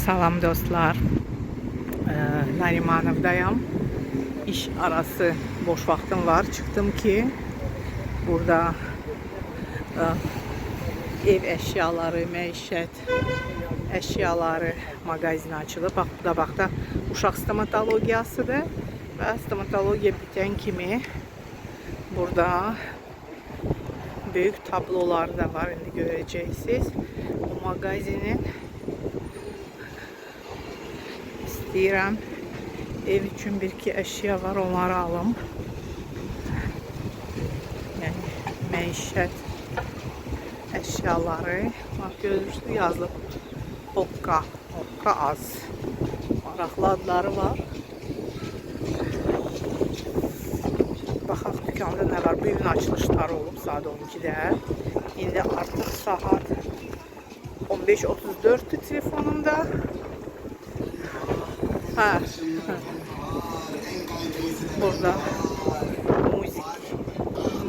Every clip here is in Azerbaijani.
Salam dostlar. Narimanovdayım. İş arası boş vaktim var. Çıktım ki burada ev eşyaları, məişət eşyaları magazini açılıb. Bax, bu da baxda uşaq stomatologiyasıdır. Və stomatologiya bitən kimi burada büyük tablolar da var. İndi görəcəksiniz. O magazinin istəyirəm. Ev üçün bir-iki əşya var, onları alım. Yəni məişət əşyaları. Bax, görürsünüz, yazılıb. Okka az. Maraqlı adları var. Baxaq dükkanda nə var? Bu gün açılışları olub saat 12-də. İndi artıq saat 15:34'tü telefonumda. Ha. Burada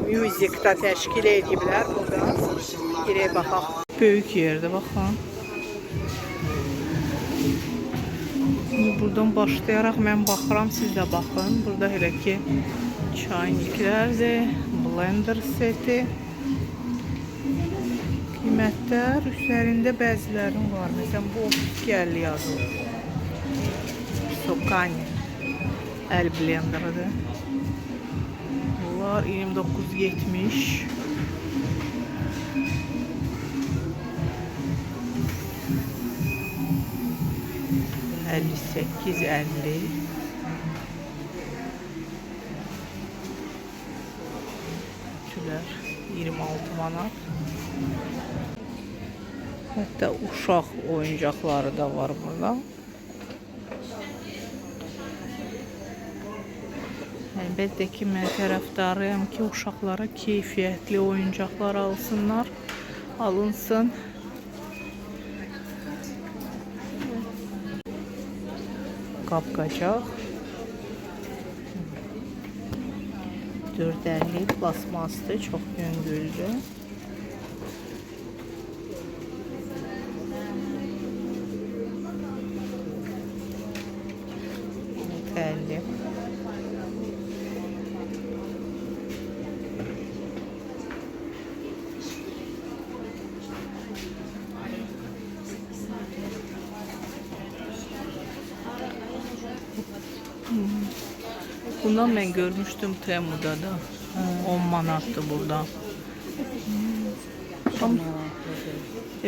müzik da təşkil ediblər burada. Girək baxaq. Böyük yerdə baxın. Buradan başlayaraq mən baxıram, siz də baxın. Burada elə ki çayniklərdir, blender seti. Qiymətlər üzərində bəzilərin var. Məsələn bu 32.50 yazılır. Sokani el blenderıdır. Bunlar 29.70. $58.50. Tülər 26 manat. Hətta uşaq oyuncaqları da var burada. Əlbəttə ki, mən tərəfdarıyam ki, uşaqlara keyfiyyətli oyuncaqlar alsınlar, alınsın. Qapqacaq 4.50 plasmasdır, çox yüngüldür. Bundan ben görmüştüm Temu'da da. 10 manattı burada.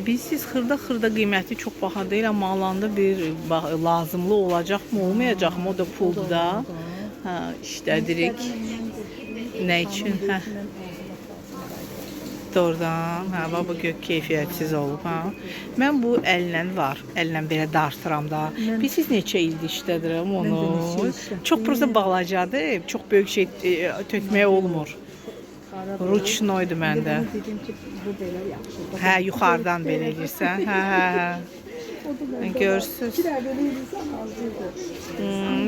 Bilsiz xırda qiyməti çox baha deyil, amma alanda bir lazımlı olacaq mı, olmayacaq mı? O da pulda. İşlədirik. Nə üçün? Doğrudan, bu gök keyfiyyətsiz olub. Mən bu əllə var, əllə belə dartıram da. Siz neçə ildir işlədirəm onu. Çox prosta balacadır, çox böyük şey tökmək olmur. Ruçnoydu məndə. Hə, yuxarıdan belə eləyirsən. Hə. Görürsünüz.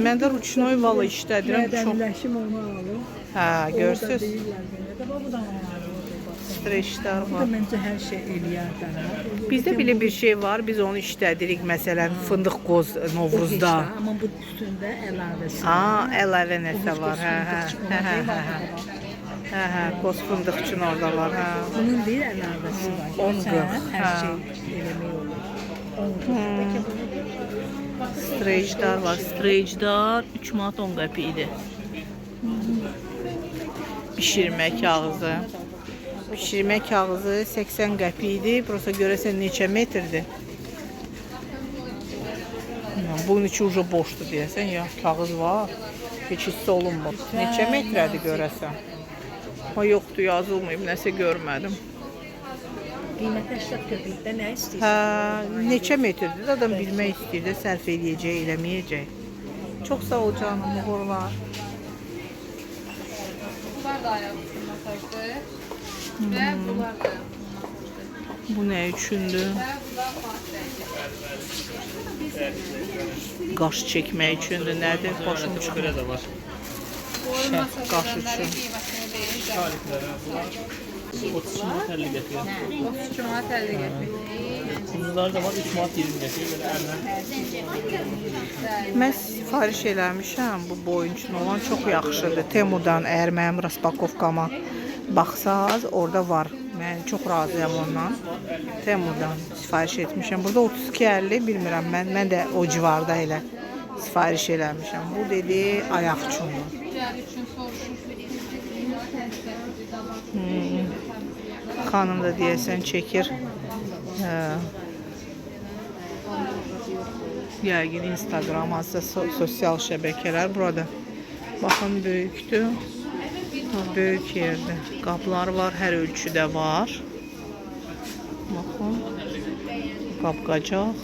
Mən də ruçnoy valla işlədirəm. Hə, görürsünüz. Streçlər var. Məncə hər şey eləyər. Bizdə belə bir şey var, biz onu işlədirik. Məsələn, fındıq qoz Novruzda. Amma bu üstündə əlavəsi. Əlavə nəsə var. Hə, qoz fındıq üçün orada var. Bunun bir əlavəsi var. 10 hər şey eləmək olur. Streçlər var. Streçlər 3 manat 10 qəpikdir. Bişirmə kağızı. Pişirmə kağızı 80 qəpikdir. Prosta görəsən neçə metrdir. Bunun içi uca boşdur deyəsən. Ya kağız var. Heç hissə olunmur. Neçə metrədir görəsən. Yoxdur, yazılmayıb. Nəsə görmədim. Qiymət 80 qəpikdə nə istəyirsən? Hə, neçə metrdir? Adam bilmək istəyir də sərf eləyəcək, eləməyəcək. Çox sağ ol canım, uğurlar. Bunlar da ayağımızın masajdır. Ve bunlar da Bu nə üçündür? Qaş çəkmək üçündür. Nədir? Başım çıxır. Qaş üçün. 30 manat 50 qəpik. Qırmızıları da var 3 manat 20 qəpik belə əllə. Mən sifariş eləmişəm. Bu boyun üçün olan çox yaxşıdır. Temudan əgər mənim raspakovkama baxsaz, orada var. Mən çox razıyam ondan. Temudan sifariş etmişəm. Burada 32.50 bilmirəm. Mən də o civarda elə sifariş eləmişəm. Bu dedi ayaq üçündür. Diğer için soruşur. Xanım da deyəsən çəkir. Yəqin Instagram, hansısa sosial şəbəkələr burada. Baxın, böyükdür. Böyük yerdir. Qaplar var, hər ölçüdə var. Baxın. Qapqacaq.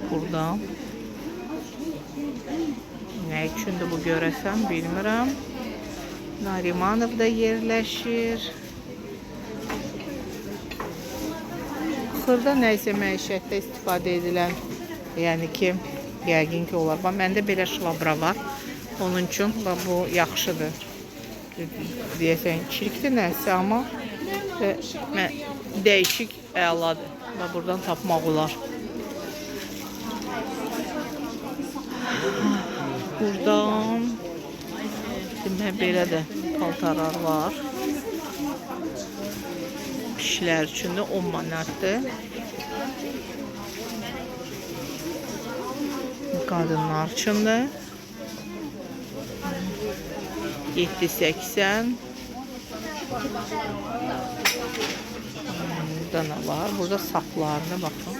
Burada. Nə üçündür bu görəsən, bilmirəm. Narimanov da yerləşir. Xırda nəysə məişətdə istifadə edilən, yəni ki, yəqin ki olar. Məndə belə şvabra var. Onun üçün bu yaxşıdır. Deyəsən, çirkdir nəsə, amma dəyişik əladır. Buradan tapmaq olar. Buradan belə də paltarlar var. Kişilər üçün də 10 manatdır. Qadınlar üçün də 7.80. Burada nə var? Burada saplarına baxın.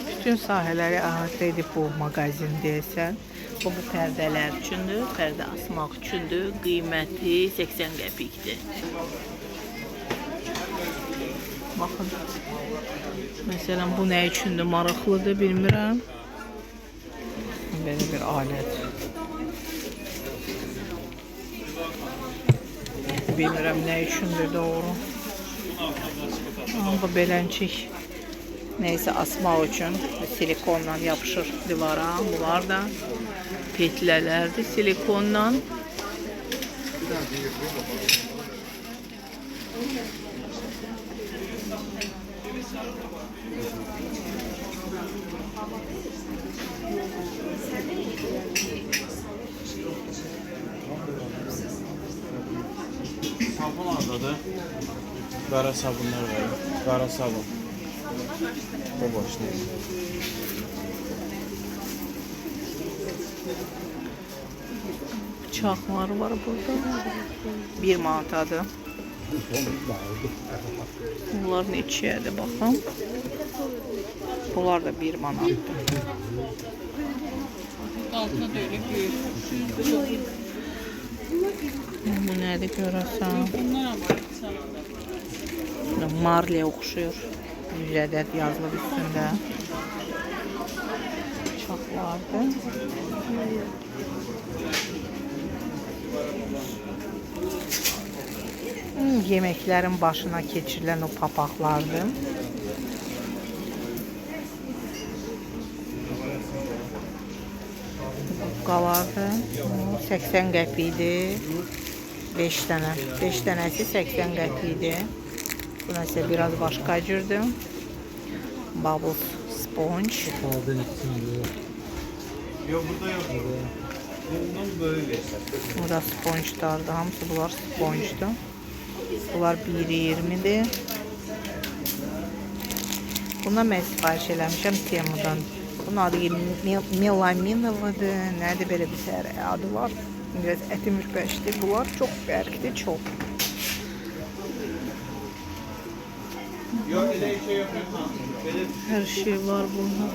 Bütün sahələri əhatə edib bu mağazin deyəsən. Bu pərdələr üçündür, pərdə asmaq üçündür. Qiyməti 80 qəpikdir. Baxın. Məsələn, bu nə üçündür? Maraqlıdır, bilmirəm. Belə bir alət. Bilmirəm nə üçündür doğru. Bu beləncik. Neysə asmaq üçün silikonla yapışır divara. Bunlar da petlələrdir silikonla. Sabun oradadır. Qara sabunlar var. Qara sabun. O başlayır. Bıçaqlar var burada. 1 manatadır. Bunlar neçədir baxın. Bunlar da 1 manatdır. Altına da öyle büyük. Bu nədir görəsən? Bunlar ama Marley oxşuyur. 100 ədəd yazılıb üstündə. Bıçaqlardır. Yeməklərin başına keçirilən o papaqlardır. Qaladır. 80 qəpikdir. 5 dənə. 5 dənəsi 80 qəpikdir. Bu nəsə biraz başqa cürdür. Bubble sponge. Yok burada yok. Bundan böyle. Bu da sponge'lardır. Hamısı bunlar sponge'dur. Bunlar 1.20'dir. Bundan mən sifariş eləmişəm Temudan. Bunun adı melaminovadır. Nədir belə bir səhər adı var. Biraz əti mürbəşdir. Bunlar çox fərqlidir, çox. Yok öyle şey yok. Hər şey var burada.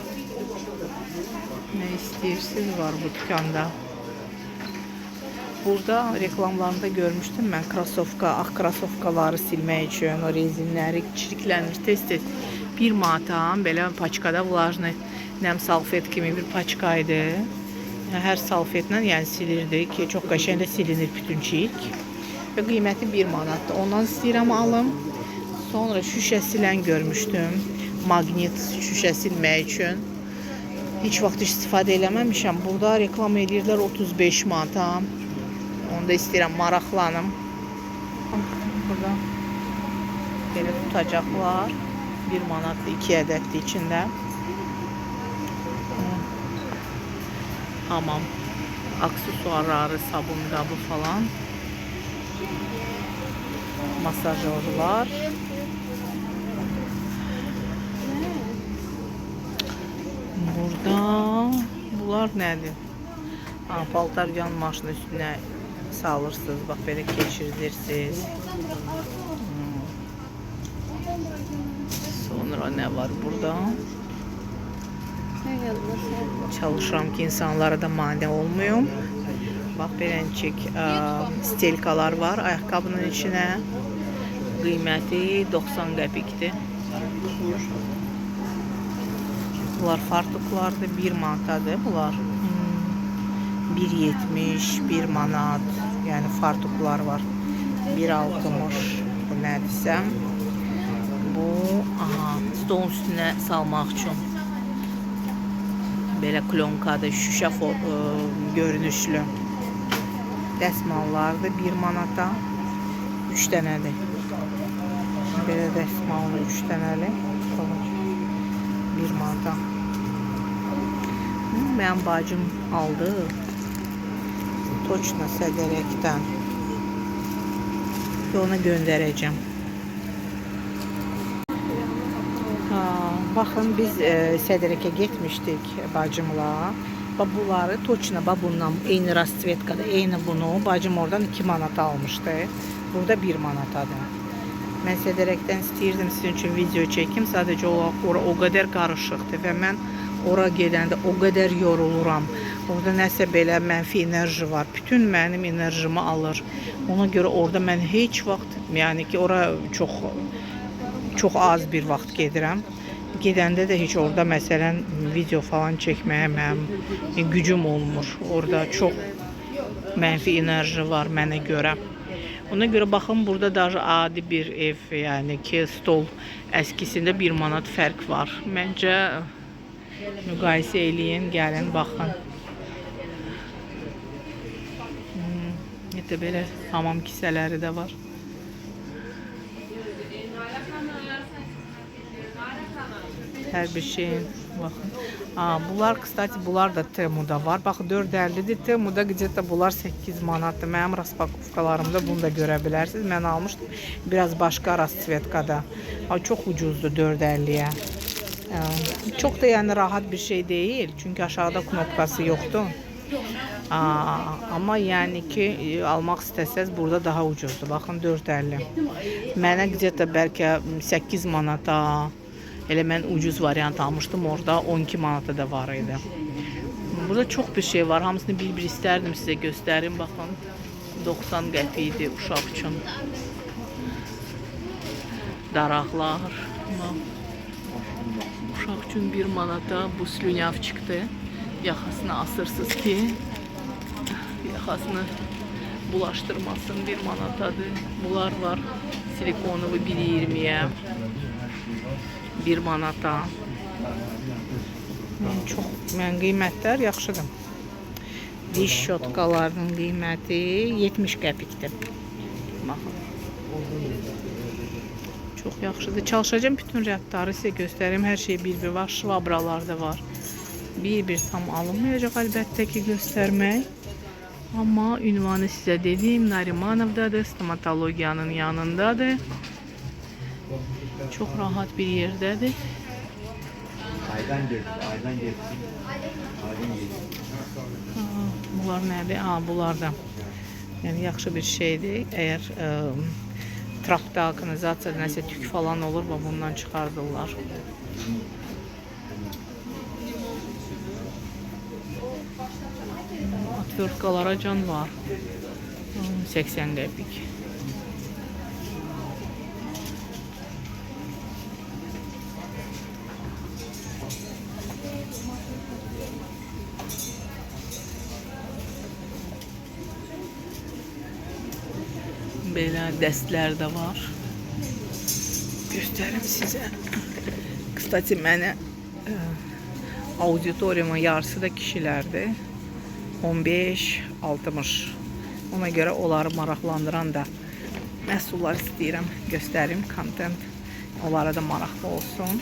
Nə istəyirsiniz var bu dükkanda. Burada reklamlarında görmüşdüm mən krasovka, ağ krasovkaları silmək üçün, o rezinləri çirklənir tez-tez. 1 manata belə paçkada vlajni nəm salfet kimi bir paçkaydı. Hər salfetlə yəni silirdik ki, çox qəşəng də silinir bütüncük. Və qiyməti 1 manatdır. Ondan istəyirəm alım. Sonra şüşə silən görmüşdüm. Maqnit şüşə silmək üçün. Heç vaxt istifadə eləməmişəm. Burada reklam edirlər 35 manata. Onu da istəyirəm, maraqlanım. Burada Belə tutacaqlar. 1 manatdır, 2 ədəddir içində. Hamam aksesuarları, sabun qabı falan. Masajörlər. Burada bunlar nədir? Paltar yan maşının üstünə salırsınız. Bax belə keçirirsiniz. Sonra nə var burada? Çalışıram ki, insanlara da mane olmayım. Bax, beləncik stelkalar var ayaqqabının içinə. Qiyməti 90 qəpikdir. Bunlar fartuklardır, 1 manatadır bunlar. 1.70, 1 manat, yəni fartuklar var. 1.60, bu nədirsəm. Bu, stolun üstünə salmaq üçün. Belə klonkadır, şüşə görünüşlü. Dəsmallardır 1 manata, 3 dənədir. Belə dəsmallı 3 dənəli, 1 manata. Mənim bacım aldı, Toçna Sədərəkdən. Ona göndərəcəm. Baxın, biz Sədərəkə getmişdik bacımla. Bunları Toçna bundan eyni rastsvetkada, eyni bunu bacım oradan 2 manata almışdı. Burada 1 manatadır. Mən Sədərəkdən istəyirdim sizin üçün video çəkim. Sadəcə ora o qədər qarışıqdır və mən ora gedəndə o qədər yoruluram. Orada nəsə belə mənfi enerji var. Bütün mənim enerjimi alır. Ona görə orada mən heç vaxt, yəni ki, ora çox az bir vaxt gedirəm. Gedəndə də heç orada məsələn video falan çəkməyə mənim gücüm olmur. Orada çox mənfi enerji var mənə görə. Ona görə baxın, burada da adi bir ev, yəni ki, stol əskisində 1 manat fərq var. Məncə müqayisə eləyin, gəlin, baxın. Belə hamam kisələri də var. Hər bir şeyin, baxın. Bunlar, kıstati, bunlar da Temu'da var. Baxın, 4.50'dir. Temu'da где-то bunlar 8 manatdır. Mənim raspakovkalarımda bunu da görə bilərsiniz. Mən almışdım biraz başqa rastsvetkada. Çox ucuzdur 4.50'yə. Çox da yəni rahat bir şey deyil. Çünki aşağıda knopkası yoxdur. Amma yəni ki, almaq istəsəz burada daha ucuzdur. Baxın, 4.50. Mənə где-то bəlkə 8 manata, elə mən ucuz variant almışdım, orada 12 manata da var idi. Burada çox bir şey var, hamısını bir-bir istərdim sizə göstərim. Baxın, 90 qəpik idi uşaq üçün. Daraqlar. Uşaq üçün 1 manata bu slünyav çıxdı. Yaxasını asırsınız ki, yaxasını bulaşdırmasın, 1 manatadır. Bunlar var, silikonovu 1.20'ye. 1 manata. Çox qiymətlər yaxşıdır. Diş şotkalarının qiyməti 70 qəpikdir. Baxın. Çox yaxşıdır. Çalışacağım bütün rəftarı sizə göstərim. Hər şey bir-bir var. Şvabralar da var. Bir-bir tam alınmayacaq əlbəttə ki, göstərmək. Amma ünvanı sizə dediyim Narimanovdadır. Stomatologiyanın yanındadır. Çox rahat bir yerdədir. Bunlar nədir? Bunlar da yəni yaxşı bir şeydir. Əgər trapda, kanalizasiyada nəsə tük falan olur, bundan çıxardırlar. Atvertkalara can var. 80 qəpik. Belə dəstlər də var. Göstərim sizə. Kıstati, mənə auditoriumun yarısı da kişilərdir. 15-60. Ona görə onları maraqlandıran da məhsullar istəyirəm göstərim, content onlara da maraqlı olsun.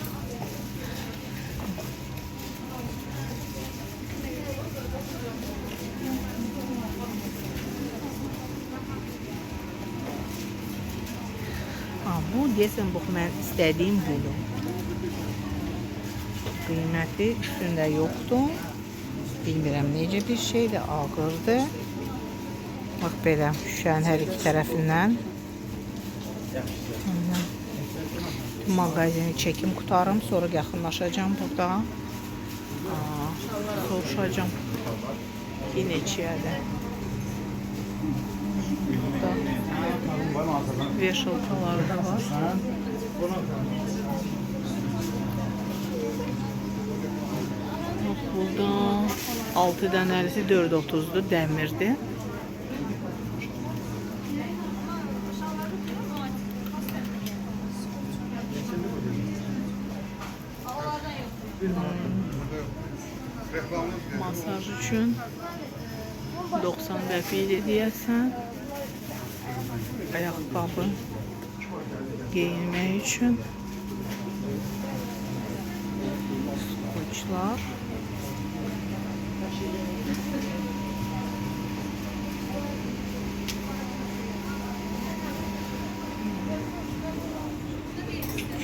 Bu deyəsən bu mən istədiyim budur. Qiyməti üstündə yoxdur. Bilmirəm necə bir şeydir, ağırdır. Bax belə şüşənin hər iki tərəfindən. Mağazini çəkim qutarım, sonra yaxınlaşacağım burada. Soruşacağım ki neçəyədir. Burada veşaltalar da var. Burada 6 dənəsi 4.30'dur, dəmirdir. Masaj üçün 90 qəpikdir deyəsən. Ayaqqabı geyinmək üçün skoçlar.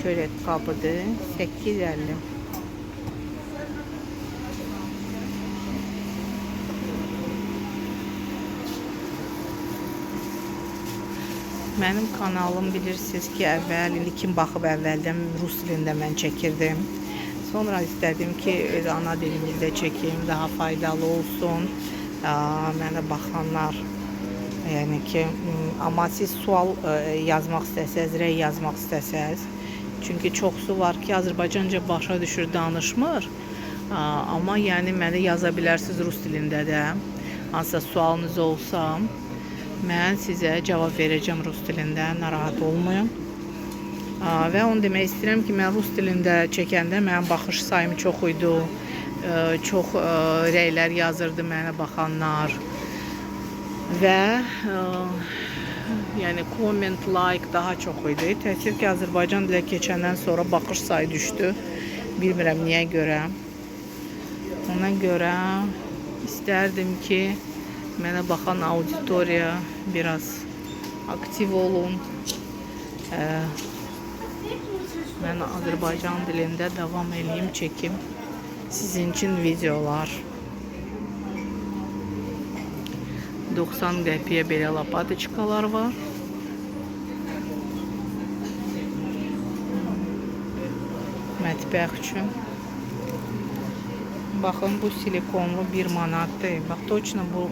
Çörək qabıdır, 8.50. Mənim kanalım bilirsiniz ki, əvvəl ilkin baxıb əvvəldən rus dilində mən çəkirdim. Sonra istədim ki, öz ana dilimizdə çəkim, daha faydalı olsun. Mənə baxanlar, yəni ki, amma siz sual yazmaq istəsəz, rəy yazmaq istəsəz. Çünki çoxsu var ki, Azərbaycanca başa düşür, danışmır. Amma yəni mənə yaza bilərsiniz rus dilində də. Hansısa sualınız olsa, mən sizə cavab verəcəm rus dilində, narahat olmayın. Və onu demək istəyirəm ki, mən rus dilində çəkəndə mənim baxış sayım çox idi. Çox rəylər yazırdı mənə baxanlar. Və yəni comment, like daha çox idi. Təəssüf ki, Azərbaycan dilə keçəndən sonra baxış sayı düşdü. Bilmirəm niyə görə. Ona görə istərdim ki, mənə baxan auditoriya biraz aktiv olun. Mən Azərbaycan dilində davam edeyim, çəkim sizin üçün videolar. 90 qəpiyə belə lapatoçkalar var. Mətbəx üçün. Baxın, bu silikonlu 1 manatdır. Bax, точно bu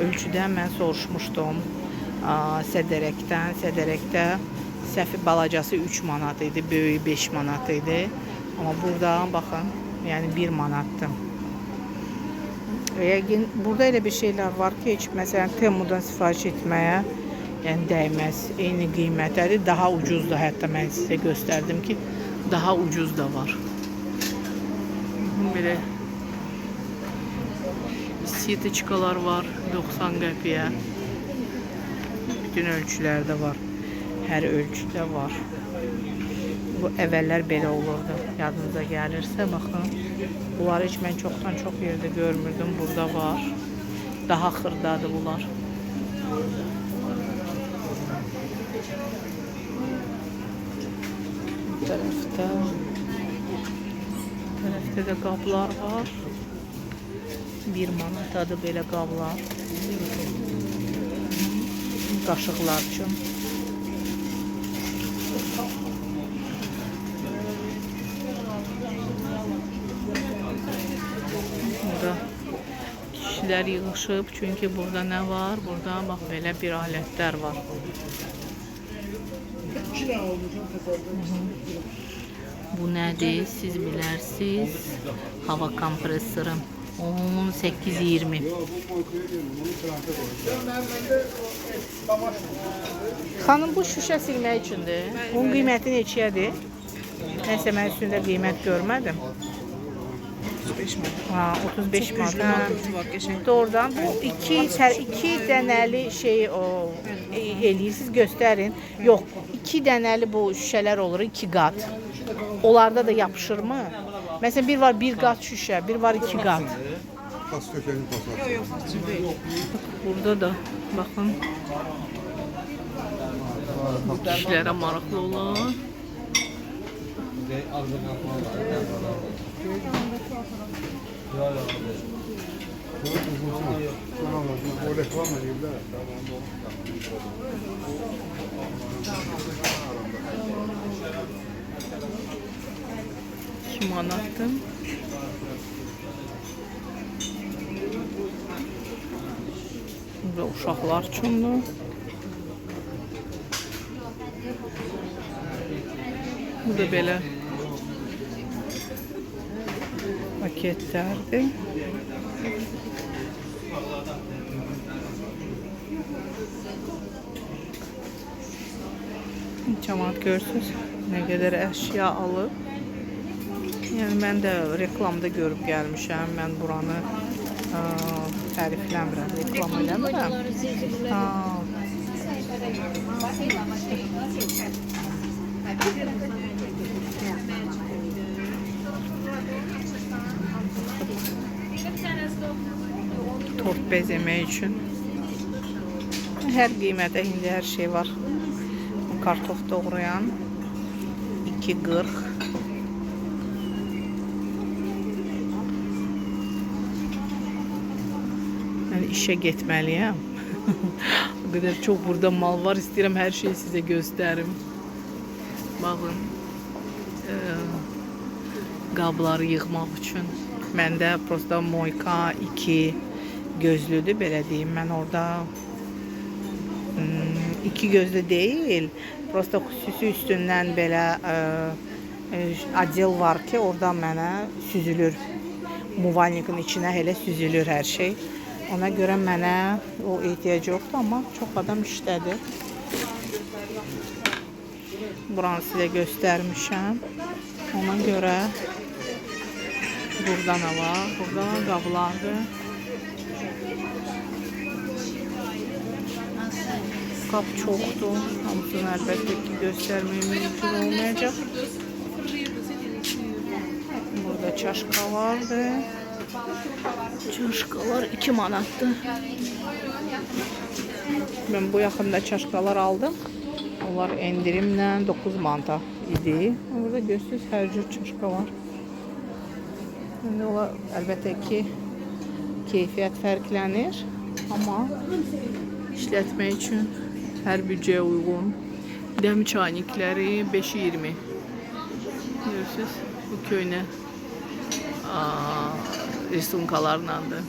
ölçüdən mən soruşmuşdum. Sədərəkdən. Sədərəkdə səfi balacası 3 manat idi, böyüyü 5 manat idi. Amma burada baxın, yəni 1 manatdır. Burada elə bir şeylər var ki, heç məsələn Temu'dan sifariş etməyə yəni dəyməz. Eyni qiymətləri daha ucuzdur. Hətta mən sizə göstərdim ki, daha ucuz da var. Belə siyetçikalar var 90 qəpiyə. Bütün ölçülərdə var. Hər ölçüdə var. Bu əvvəllər belə olurdu. Yadınıza gəlirsə, baxın. Bunları heç mən çoxdan çox yerdə görmürdüm. Burada var. Daha xırdadır bunlar. Bu tərəfdə də qablar var. 1 manatadır belə qablar. Qaşıqlar üçün. Burada kişilər yığışıb, çünki burada nə var? Burada bax belə bir alətlər var. Bu nədir? Siz bilərsiniz. Hava kompresoru. 18-20. Xanım, bu şüşə silmək üçündür. Bunun qiyməti neçədir? Nəsə mən üstündə qiymət görmədim. 35 manat. Ha, 35 Çok manat. güclü Ha. motoru var, qəşəng. Doğrudan bu iki dənəli şey o eləyirsiniz, göstərin. Yox, iki dənəli bu şüşələr olur, 2 qat. Onlarda da yapışırmı? Məsələn, bir var 1 qat şüşə, bir var 2 qat. Pas tökəni pasar. Yox, fasçı deyil. Burada da baxın. Bu kişilərə maraqlı olan. O reklam ediblər. 2 manatdır. Bu da uşaqlar üçündür. Bu da belə paketlərdir. Cəmaət görürsünüz, nə qədər əşya alıb. Yəni mən də reklamda görüb gəlmişəm. Mən buranı tərifləmirəm, reklam eləmirəm. Ha. Tort bəzəmək üçün. Hər qiymətə indi hər şey var. Kartof doğrayan 2.40. Yəni işə getməliyəm. O qədər çox burada mal var. İstəyirəm hər şeyi sizə göstərim. Baxın. Qabları yığmaq üçün. Məndə prosta Moyka 2 gözlüdür, belə deyim. Mən orada 2 gözlü deyil. Prosta xüsusi üstündən belə adel var ki, orada mənə süzülür. Muvalnikin içinə elə süzülür hər şey. Ona görə mənə o ehtiyac yoxdur, amma çox adam işlədir. Buranı sizə göstərmişəm. Ona görə burada nə var? Burada qablardır. Qap çoxdur. Hamısını əlbəttə ki göstərməyə mümkün olmayacaq. Burada çaşka vardır. Çaşkalar 2 manatdır. Ben bu yaxında çaşkalar aldım. Onlar endirimlə 9 manata idi. Burada görürsünüz hər cür çaşka var. İndi onlar əlbəttə ki keyfiyyət fərqlənir. Amma işlətmək üçün hər büdcəyə uyğun. Dəm çaynikləri 5.20. Görürsünüz bu köynə risunkalarındandır.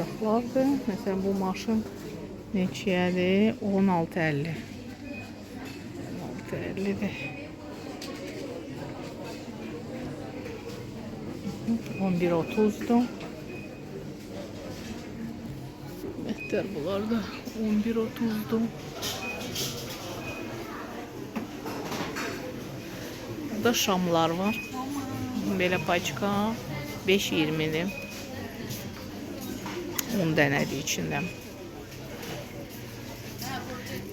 Yaxlardır. Məsələn bu maşın neçəyədir? 16.50. 16.50'dir. 11.30'dur. Mehter bunlar da 11.30'dur. Burada şamlar var. Belə paçka 5.20'dir. 10 dənədir içində.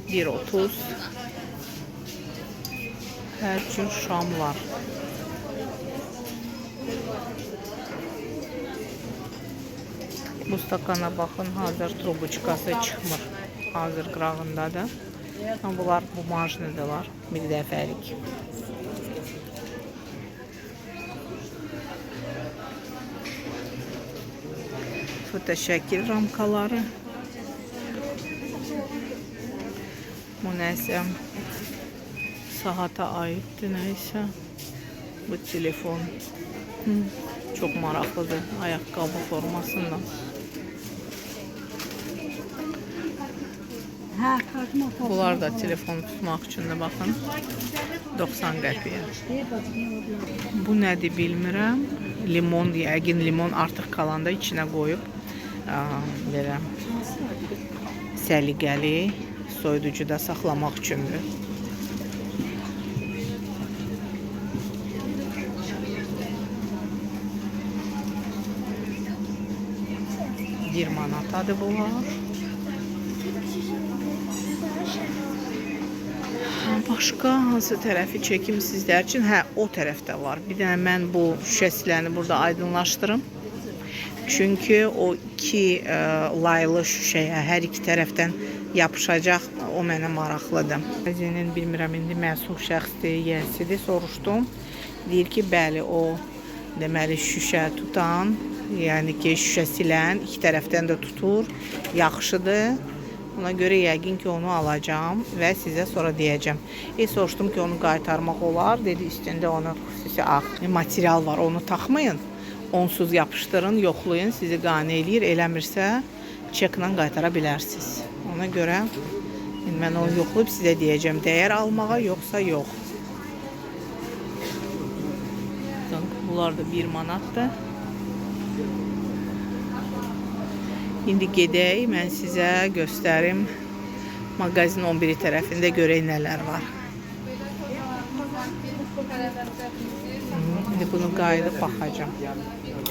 1.30. Hər cür şam var. Bu stakana baxın, hazır trubuçkası çıxmır. Hazır qırağındadır. Bunlar bumajlıdırlar. Bir dəfəlik. Fotoşəkil ramkaları. Bu nəsə saata aiddir, nəysə. Bu telefon çox maraqlıdır, ayaqqabı formasında. Hə, kartım otarsın. Bunlar da telefon tutmaq üçün də baxın. 90 qəpiyə. Bu nədir bilmirəm. Limon, yəqin limon artıq qalanda içinə qoyub belə səliqəli soyuducuda saxlamaq üçündür. Bir manatadır bunlar. Başqa hansı tərəfi çəkim sizlər üçün? Hə, o tərəfdə var. Bir dənə mən bu şüşəsiləni burada aydınlaşdırım. Çünki o iki laylı şüşəyə hər iki tərəfdən yapışacaq. O mənə maraqlıdır. Bəzinin bilmirəm, indi məsul şəxsdir, yəsidir, soruşdum. Deyir ki, bəli, o deməli şüşə tutan, yəni ki, şüşə silən iki tərəfdən də tutur. Yaxşıdır. Buna görə yəqin ki, onu alacağım və sizə sonra deyəcəm. Soruşdum ki, onu qaytarmaq olar. Dedi, üstündə onun xüsusi material var, onu taxmayın. Onsuz yapışdırın, yoxlayın, sizi qane eləyir. Eləmirsə, çeklə qaytara bilərsiniz. Ona görə mən onu yoxlayıb sizə deyəcəm, dəyər almağa yoxsa yox. Bunlar da 1 manatdır. İndi gedək, mən sizə göstərim mağazin 11 tərəfində görək nələr var. İndi bunu qayıdıb baxacağım,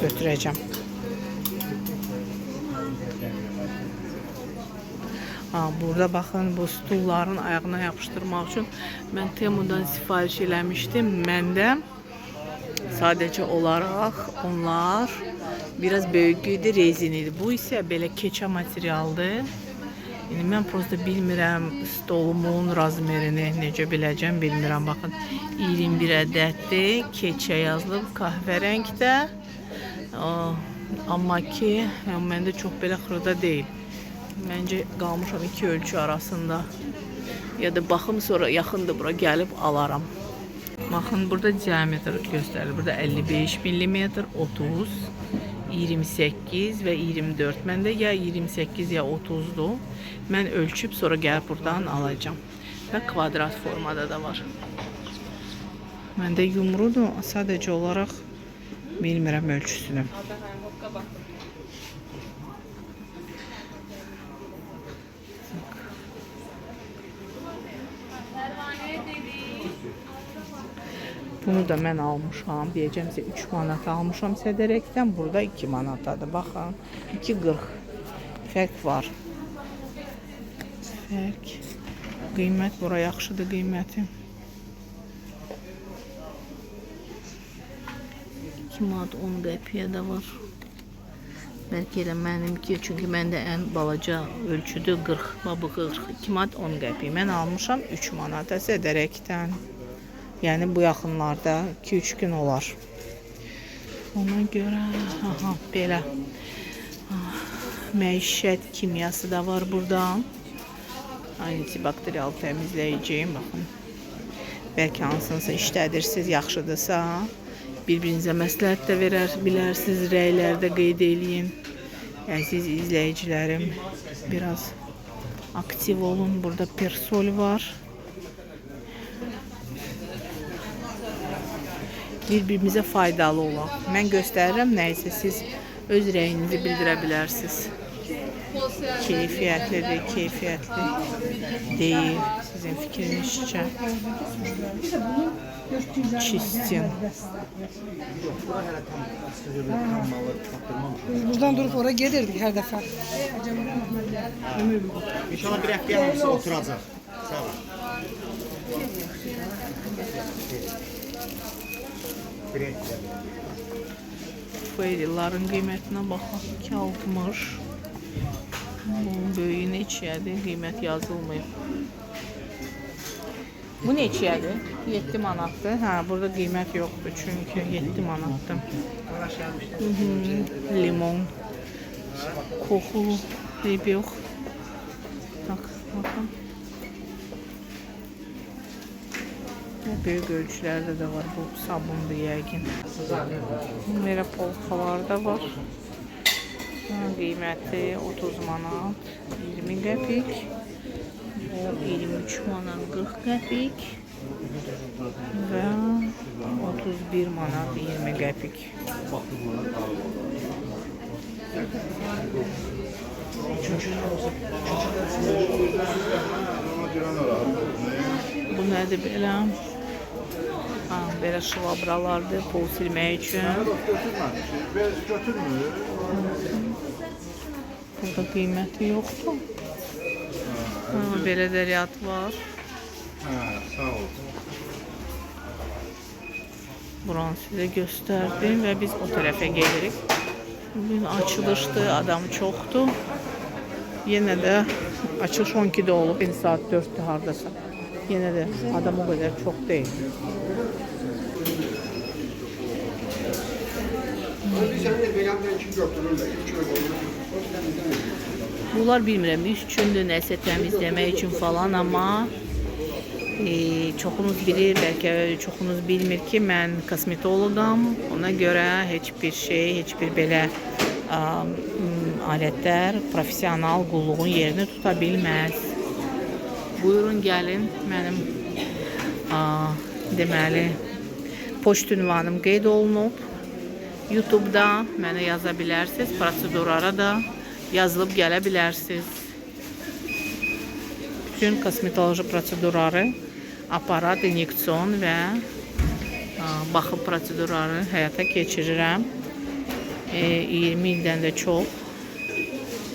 götürəcəm. Burada baxın, bu stulların ayağına yapışdırmaq üçün mən Temu'dan sifariş eləmişdim. Məndə sadəcə olaraq onlar biraz böyükdür, rezinidir. Bu isə belə keçə materialdır. Yəni mən prosta bilmirəm stolumun razmerini necə biləcəm, bilmirəm. Baxın, 21 ədəddir, keçə yazılıb, kahvərəngdə. Amma ki, məndə çox belə xırda deyil. Məncə qalmışam iki ölçü arasında. Ya da baxım sonra yaxındır bura gəlib alaram. Baxın, burada diametr göstərilir. Burada 55 mm, 30, 28 və 24. Məndə ya 28 ya 30-dur. Mən ölçüb sonra gəlib buradan alacağım. Və kvadrat formada da var. Məndə yumrudur, sadəcə olaraq bilmirəm ölçüsünü. Bunu da mən almışam. Deyəcəm sizə 3 manat almışam sədərəkdən. Burada 2 manatadır. Baxın. 2.40. Fərq var. Fərq. Qiymət bura yaxşıdır qiyməti. 2 manat 10 qəpiyə də var. Bəlkə elə mənimki. Çünki məndə ən balaca ölçüdür 40. Babı 40. 2 manat 10 qəpiyə. Mən almışam 3 manata sədərəkdən. Yəni bu yaxınlarda 2-3 gün olar. Ona görə belə məişət kimyası da var buradan. Antibakterial təmizləyici. Baxın. Bəlkə hansınızı işlədirsiniz, yaxşıdırsa bir-birinizə məsləhət də verər bilərsiniz, rəylərdə qeyd eləyin. Əziz izləyicilərim, biraz aktiv olun. Burada persol var. Bir-birimizə faydalı olaq. Mən göstərirəm nə isə siz öz rəyinizi bildirə bilərsiniz. Keyfiyyətlidir, keyfiyyətli deyil. Sizin fikrinizcə. Çistin. Buradan durup oraya gelirdik her defa. İnşallah bir həftəyə hamısı oturacaq. Sağ olun. Feylilərin qiymətinə baxaq. 2.60. Bunun böyüyü neçəyədir? Qiymət yazılmıyor. Bu neçəyədir? 7 manatdır. Hə, burada qiymət yoxdur çünki 7 manatdır. Limon. Koxulu. Deyib yox. Baxın. Böyük ölçülerde de var. Bu sabundur yəqin. Belə polkalar da var. Qiyməti 30 manat, 20 qəpik. O 23 manat 40 qəpik və 31 manat 20 qəpik. Bu nədir belə? Ha, belə şılabralardır, pul silmək üçün. Burada qiyməti yoxdur. Ha, belə də riyad var. Sağ ol. Buranı sizə göstərdim və biz o tərəfə gedirik. Bugün açılışdır, adam çoxdur. Yenə də açılış 12-də olub, saat 4-də hardasa. Yenə də adam o qədər çox deyil. Bunlar bilmirəm, üst üçündür, nəsə təmizləmək üçün falan, amma çoxunuz bilir, bəlkə çoxunuz bilmir ki, mən kosmetologam. Ona görə heç bir şey, heç bir belə alətlər profesional qulluğun yerini tuta bilməz. Buyurun gəlin, mənim deməli poçt ünvanım qeyd olunub. YouTube-da mənə yaza bilərsiniz, prosedurlara da yazılıb gələ bilərsiniz. Bütün kosmetoloji prosedurları, aparat, inyeksiyon və baxım prosedurları həyata keçirirəm. 20 ildən də çox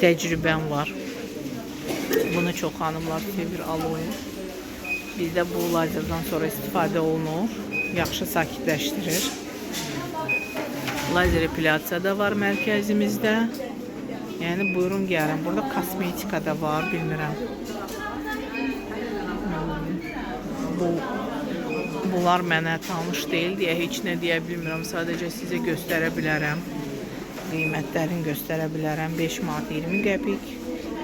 təcrübəm var. Bunu çox xanımlar sevir, alır. Bizdə bu lazerdən sonra istifadə olunur. Yaxşı sakitləşdirir. Lazer epilyasiya da var mərkəzimizdə. Yəni buyurun gəlin. Burada kosmetika da var, bilmirəm. Bunlar mənə tanış deyil deyə heç nə deyə bilmirəm. Sadəcə sizə göstərə bilərəm. Qiymətlərini göstərə bilərəm. 5 manat 20 qəpik.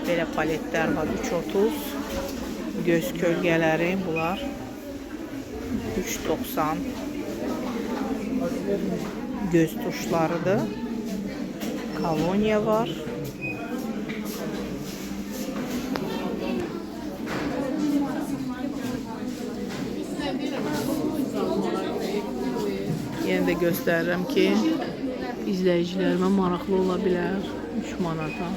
Belə paletlər var, 3.30. Göz kölgələri bunlar 3.90. Göz tuşlarıdır. Koloniya var. Yenə də göstərirəm ki, izləyicilərimə maraqlı ola bilər. 3 manata.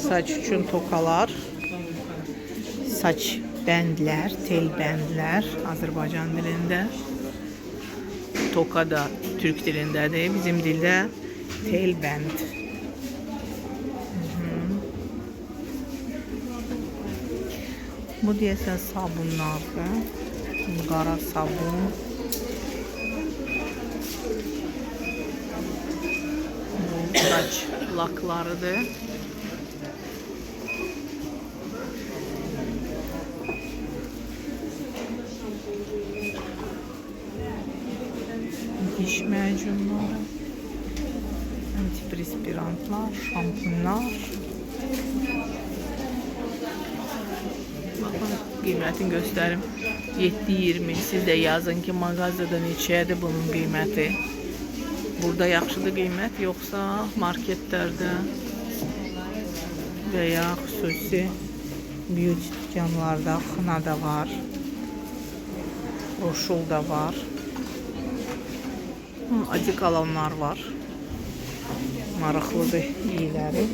Saç üçün tokalar, saç bəndlər, tel bəndlər Azərbaycan dilində. Toka da Türk dilindədir, bizim dildə tel bənd. Bu deyəsən sabunlardır, qara sabun. Bu saç laklarıdır. Diş macunları, antiperspirantlar, şampunlar. Baxın, qiymətini göstərim. 7.20. Siz də yazın ki, mağazada neçədir bunun qiyməti. Burada yaxşıdır qiymət, yoxsa marketlərdə və ya xüsusi beauty dükanlarda xına da var, roşul da var. Adikalanlar var. Maraqlıdır iyiləri.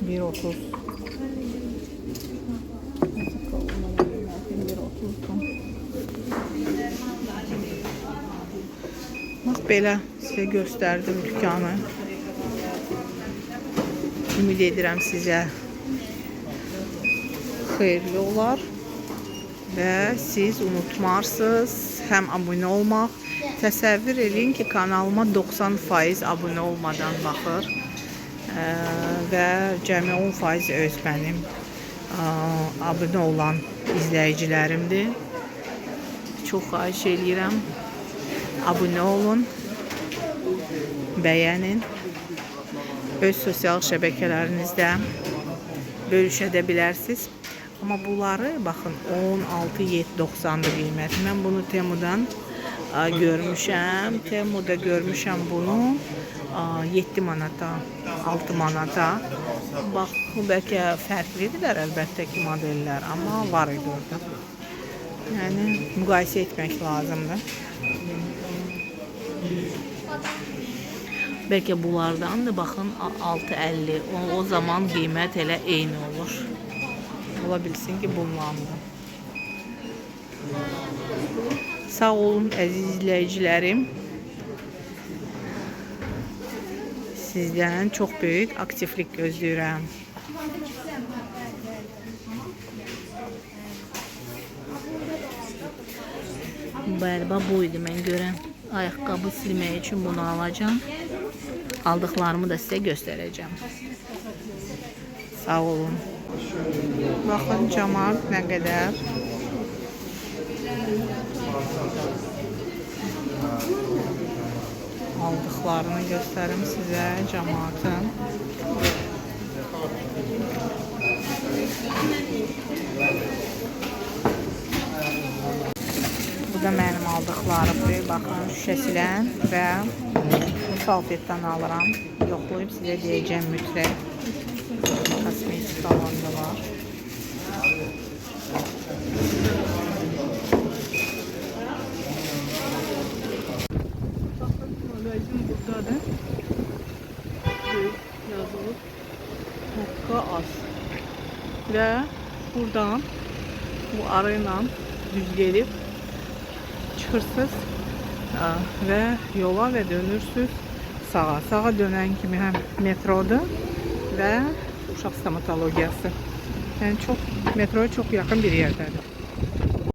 1.30. Bax belə sizə göstərdim dükkanı. Ümid edirəm sizə xeyirli olar. Və siz unutmarsınız həm abunə olmaq. Təsəvvür edin ki, kanalıma 90% abunə olmadan baxır və cəmi 10% öz mənim abunə olan izləyicilərimdir. Çox xahiş edirəm, abunə olun, bəyənin, öz sosial şəbəkələrinizdə bölüşə də bilərsiniz. Amma bunları, baxın, 16.790'dır qiyməti. Mən bunu Temu'dan görmüşəm. Temuda görmüşəm bunu 7 manata, 6 manata. Bax, bu bəlkə fərqlidirlər əlbəttə ki modellər, amma var idi orada. Yəni müqayisə etmək lazımdır. Bəlkə bunlardan da baxın 6.50. O zaman qiymət elə eyni olur. Ola bilsin ki bunlardır. Sağ olun əziz izləyicilərim. Sizdən çox böyük aktivlik gözləyirəm. Bəli, bu idi mən görən. Ayaqqabı silmək üçün bunu alacağım. Aldıqlarımı da sizə göstərəcəm. Sağ olun. Baxın cəmaət nə qədər. Aldıqlarını göstərim sizə cəmaatın. Bu da mənim aldıqlarımdır. Baxın şüşəsilən və salfetdən alıram. Yoxlayıb sizə deyəcəm mütləq. Kosmetik falan da var. Magazin buradadır. Böyük yazılıb. Haqqı az. Və buradan bu arayla düz gelib çıxırsınız və yola və dönürsünüz sağa. Sağa dönən kimi həm metrodur və uşaq stomatologiyası. Yəni metroya çox yaxın bir yerdədir.